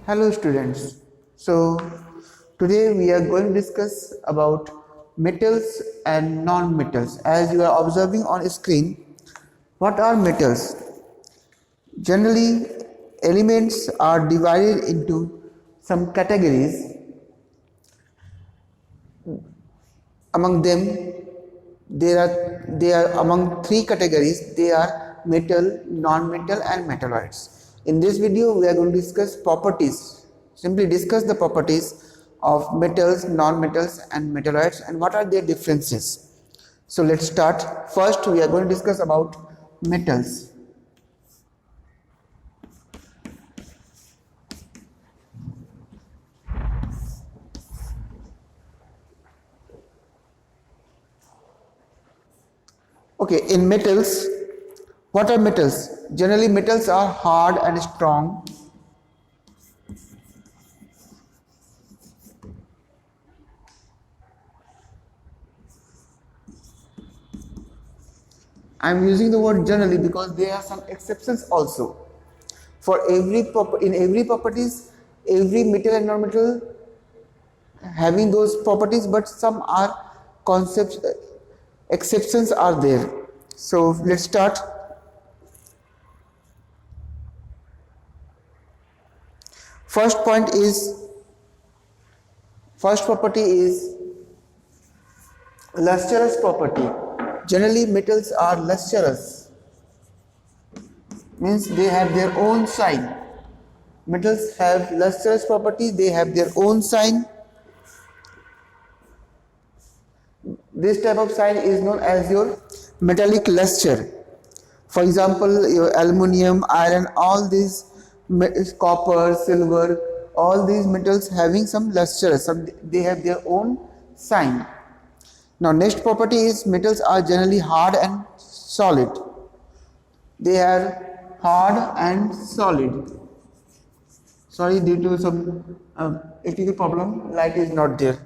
Hello students. So today we are going to discuss about metals and non-metals. As you are observing on screen, what are metals? Generally, elements are divided into some categories. Among them, there are among three categories. They are metal, non-metal, and metalloids. In this video, we are going to discuss properties. Simply discuss the properties of metals, non-metals, and metalloids, and what are their differences. So let's start. First, we are going to discuss about metals. Okay, in metals, what are metals? Generally, metals are hard and strong. I am using the word generally because there are some exceptions also. For in every properties, every metal and non-metal having those properties, but some are concepts exceptions are there. So let's start. First property is lustrous property. Generally, metals are lustrous, means they have their own sign. Metals have lustrous property, they have their own sign. This type of sign is known as your metallic luster. For example, your aluminium, iron, all these copper, silver, all these metals having some luster, they have their own sign. Now next property is metals are generally hard and solid. They are hard and solid. Sorry, due to some technical problem, light is not there.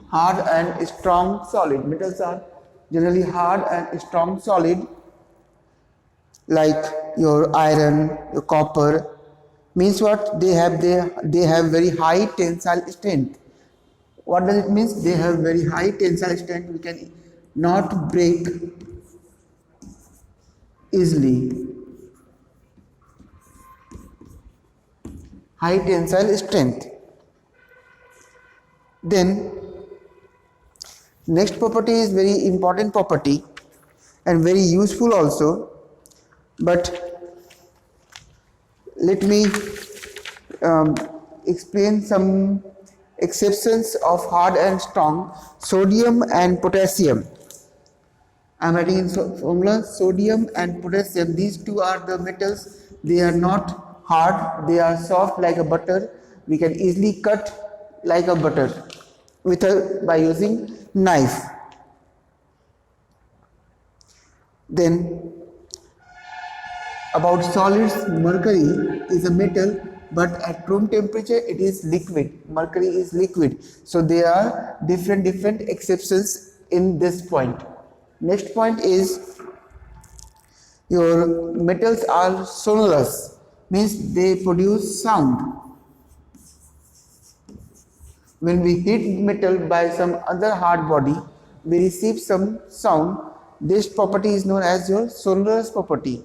Hard and strong solid. Metals are generally hard and strong solid, like your iron, your copper. Means what? They have very high tensile strength. What does it mean? They have very high tensile strength. We can not break easily. High tensile strength. Then next property is very important property and very useful also, but let me explain some exceptions of hard and strong. Sodium and potassium. I am writing in formula sodium and potassium. These two are the metals. They are not hard, they are soft like a butter. We can easily cut like a butter by using knife. Then about solids, mercury is a metal, but at room temperature it is liquid. Mercury is liquid. So there are different exceptions in this point. Next point is your metals are sonorous, means they produce sound. When we hit metal by some other hard body, we receive some sound. This property is known as your sonorous property.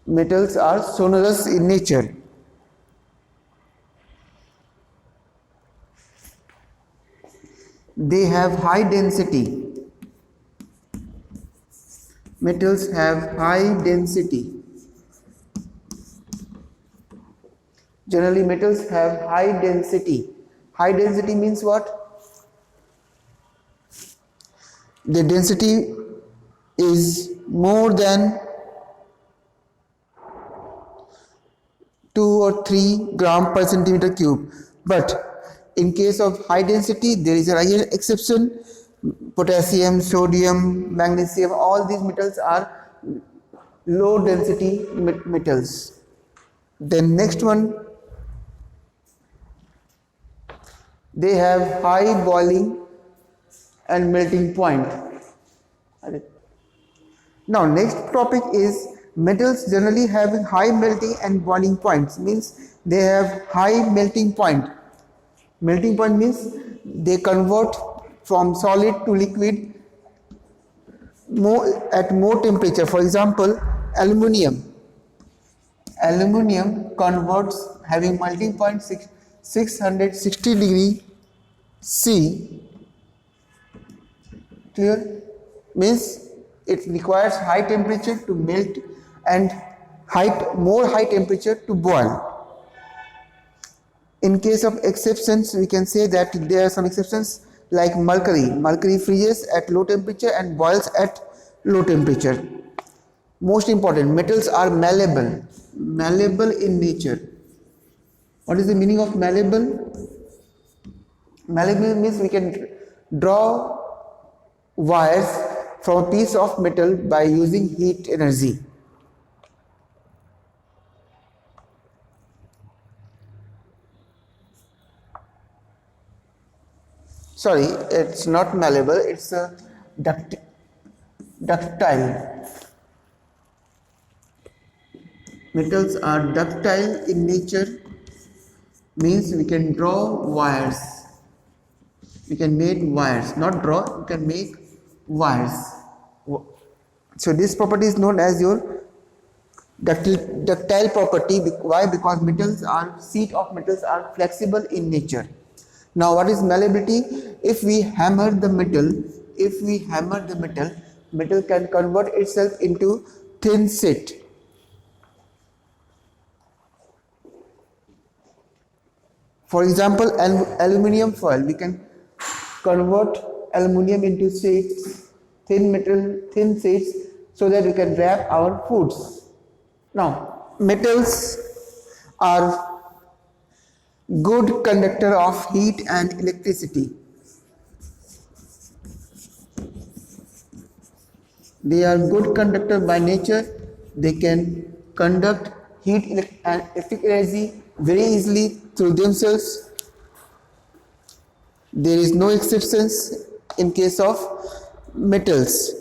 Metals are sonorous in nature. They have high density. Metals have high density. Generally, metals have high density. High density means what? The density is more than 2 or 3 gram per centimeter cube. But in case of high density, there is a exception. Potassium, sodium, magnesium, all these metals are low density metals. Then next one They have high boiling and melting point. Now next topic is metals generally having high melting and boiling points, means they have high melting point. Melting point means they convert from solid to liquid at more temperature. For example, aluminium. Aluminium converts having melting point 660 degree C. Clear? Means it requires high temperature to melt and more high temperature to boil. In case of exceptions, we can say that there are some exceptions like mercury. Mercury freezes at low temperature and boils at low temperature. Most important, metals are malleable. Malleable in nature. What is the meaning of malleable? Malleable means we can draw wires from a piece of metal by using heat energy. Sorry, it's not malleable, it's a ductile. Metals are ductile in nature, means we can draw wires. We can make wires, not draw, we can make wires. So this property is known as your ductile property. Why? Because sheet of metals are flexible in nature. Now what is malleability? If we hammer the metal, metal can convert itself into thin sheet. For example, aluminium foil, we can convert aluminium into sheets, thin sheets, so that we can wrap our foods. Now, metals are good conductor of heat and electricity. They are good conductor by nature. They can conduct heat and electric energy very easily through themselves. There is no exceptions in case of metals.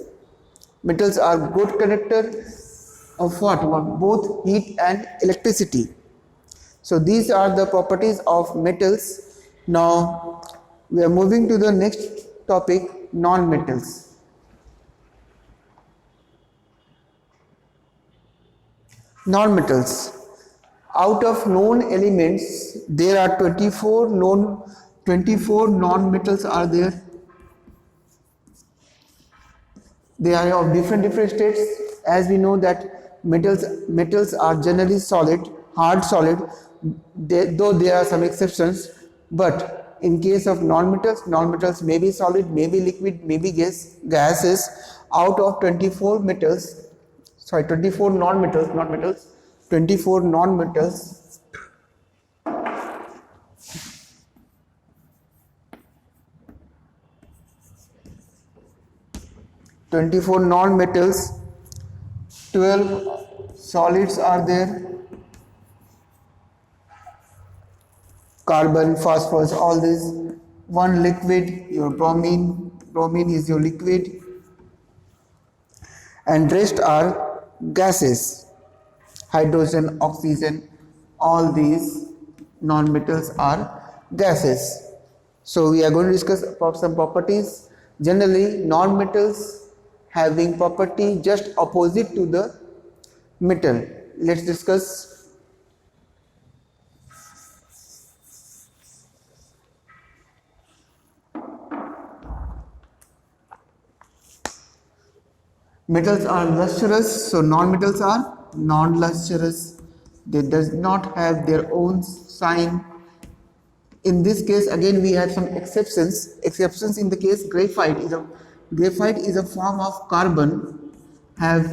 Metals are good conductor of what? Both heat and electricity. So these are the properties of metals. Now we are moving to the next topic, non-metals. Non-metals. Out of known elements, there are 24 non-metals are there. They are of different states. As we know that metals are generally solid, hard solid, though there are some exceptions. But in case of non-metals may be solid, may be liquid, may be gases. Out of 24 non-metals, 24 non-metals, non-metals, 12 solids are there. Carbon, phosphorus, all this. One liquid, your bromine is your liquid, and rest are gases, hydrogen, oxygen, all these non-metals are gases. So we are going to discuss about some properties. Generally, non-metals having property just opposite to the metal. Let's discuss. Metals are lustrous, so non-metals are non-lustrous. They does not have their own sign. In this case, again we have some exceptions. Exceptions in the case graphite is a form of carbon, has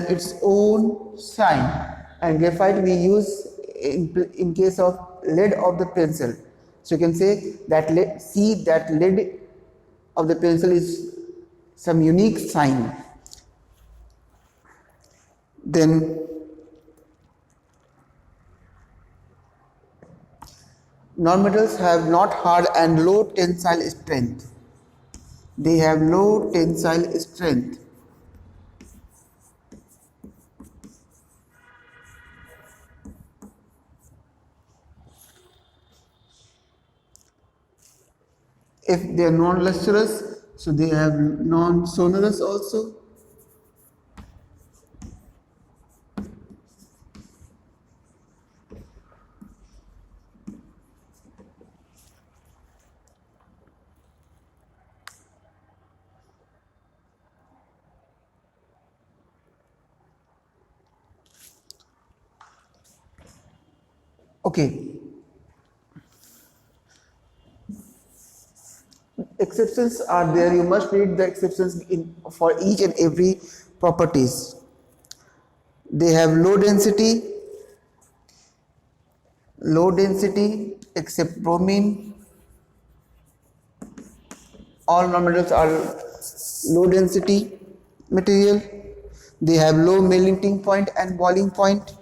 its own sign, and graphite we use in case of lead of the pencil. So you can say that lead of the pencil is some unique sign. Then Non-metals have not hard and low tensile strength. They have low tensile strength. If they are non-lustrous, so they have non-sonorous also. Okay. Exceptions are there. You must read the exceptions for each and every properties. They have low density except bromine. All non-metals are low density material. They have low melting point and boiling point.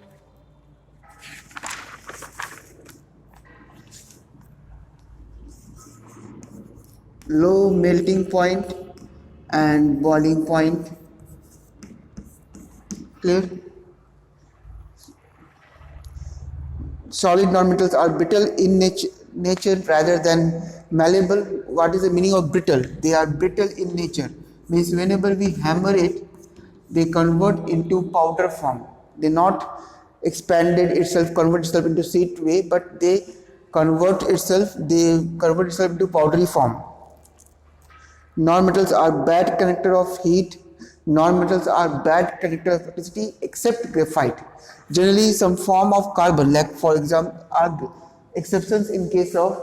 Low melting point and boiling point. Clear? Solid non-metals are brittle in nature rather than malleable. What is the meaning of brittle? They are brittle in nature. Means whenever we hammer it, they convert into powder form. They not convert itself into sheet way, but they convert itself into powdery form. Non-metals are bad conductor of heat. Non-metals are bad conductor of electricity except graphite. Generally, some form of carbon, like for example, are exceptions in case of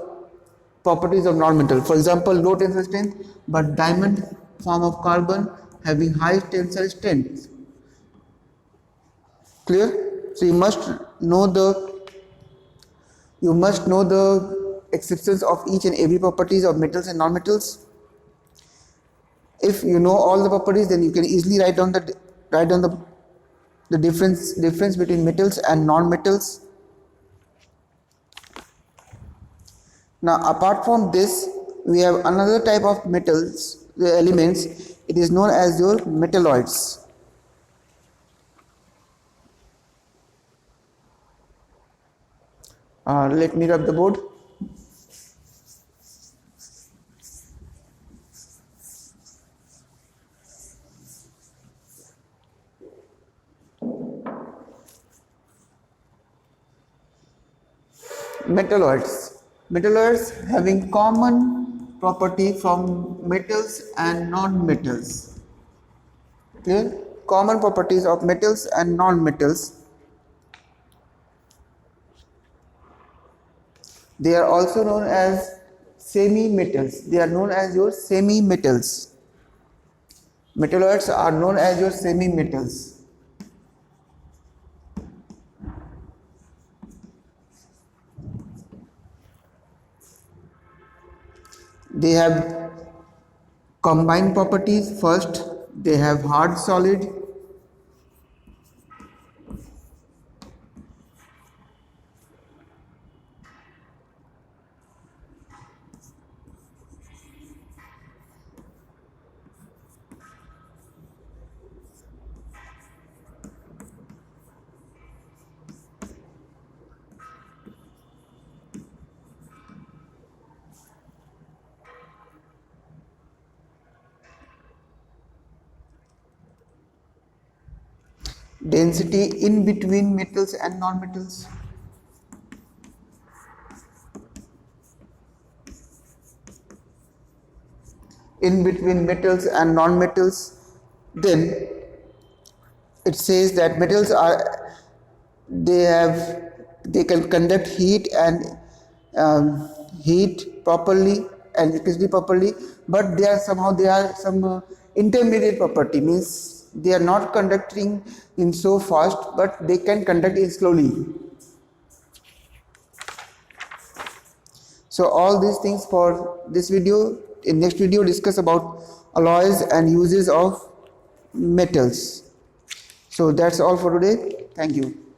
properties of non-metal. For example, low tensile strength, but diamond form of carbon having high tensile strength. Clear? So you must know the exceptions of each and every properties of metals and non-metals. If you know all the properties, then you can easily write down the difference between metals and non-metals. Now, apart from this, we have another type of metals, the elements. It is known as your metalloids. Let me rub the board. Metalloids having common property from metals and non-metals. Clear? Common properties of metals and non-metals. They are also known as semi-metals. They are known as your semi-metals. Metalloids are known as your semi-metals. They have combined properties. First, they have hard solid. Density in between metals and non-metals. In between metals and non-metals, then it says that metals they can conduct heat and heat properly and electricity properly, but there are some intermediate property, means they are not conducting in so fast, but they can conduct in slowly. So all these things for this video. In next video, discuss about alloys and uses of metals. So that's all for today. Thank you.